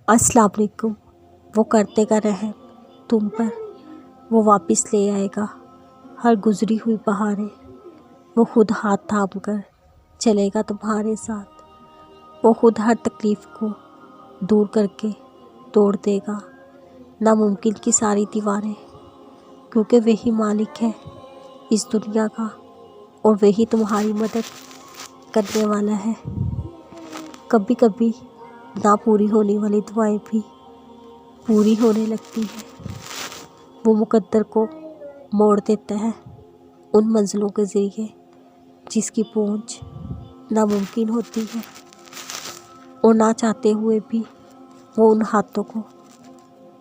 अस्सलाम वालेकुम। वो करते का रहम तुम पर, वो वापस ले आएगा हर गुजरी हुई बहारें। वो खुद हाथ थाम कर चलेगा तुम्हारे साथ। वो खुद हर तकलीफ़ को दूर करके तोड़ देगा नामुमकिन की सारी दीवारें, क्योंकि वही मालिक है इस दुनिया का और वही तुम्हारी मदद करने वाला है। कभी कभी ना पूरी होने वाली दुआएं भी पूरी होने लगती हैं। वो मुकद्दर को मोड़ देता है उन मंजिलों के ज़रिए जिसकी पहुंच नामुमकिन होती है, और ना चाहते हुए भी वो उन हाथों को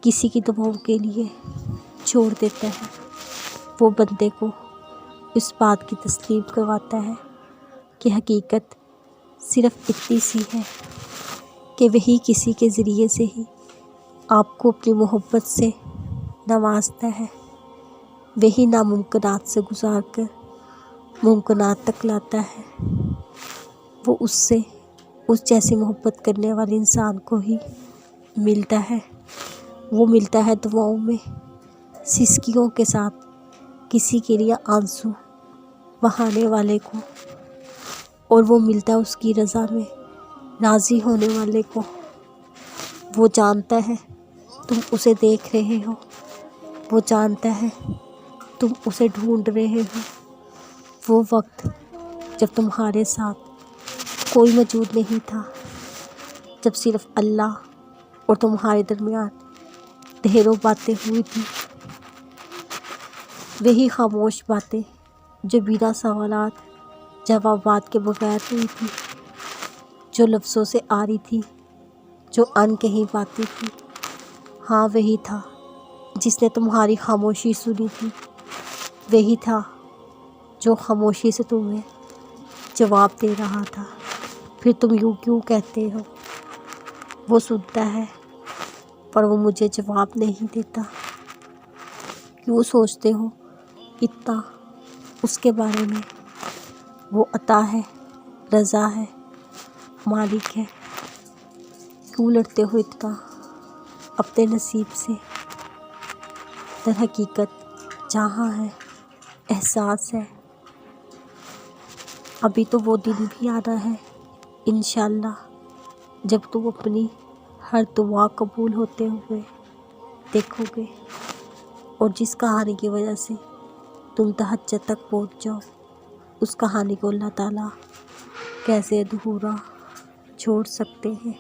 किसी की दुआओं के लिए छोड़ देता है। वो बंदे को इस बात की तस्लीम करवाता है कि हकीकत सिर्फ़ इतनी सी है कि वही किसी के ज़रिए से ही आपको अपनी मोहब्बत से नवाजता है। वही नामुमकिनात से गुज़ार कर मुमकिनात तक लाता है। वो उससे उस जैसी मोहब्बत करने वाले इंसान को ही मिलता है। वो मिलता है दुआओं में सिसकियों के साथ किसी के लिए आंसू बहाने वाले को, और वो मिलता है उसकी रज़ा में राज़ी होने वाले को। वो जानता है तुम उसे देख रहे हो, वो जानता है तुम उसे ढूंढ रहे हो। वो वक्त जब तुम्हारे साथ कोई मौजूद नहीं था, जब सिर्फ़ अल्लाह और तुम्हारे दरमियान ढेरों बातें हुई थी। वही खामोश बातें जो बिना सवालात जवाबात के बगैर हुई थी, जो लफ्ज़ों से आ रही थी, जो अनकही बातें थी। हाँ, वही था जिसने तुम्हारी खामोशी सुनी थी। वही था जो खामोशी से तुम्हें जवाब दे रहा था। फिर तुम यूँ क्यों कहते हो वो सुनता है पर वो मुझे जवाब नहीं देता? क्यों सोचते हो इतना उसके बारे में? वो अता है, रज़ा है, मालिक है। क्यों लड़ते हो इतना अपने नसीब से? दर हकीकत जहाँ है एहसास है। अभी तो वो दिन भी आना है इंशाअल्लाह, जब तुम अपनी हर दुआ कबूल होते हुए देखोगे, और जिस कहानी की वजह से तुम तहज्जुद तक पहुँच जाओ, उस कहानी को अल्लाह ताला कैसे अधूरा छोड़ सकते हैं।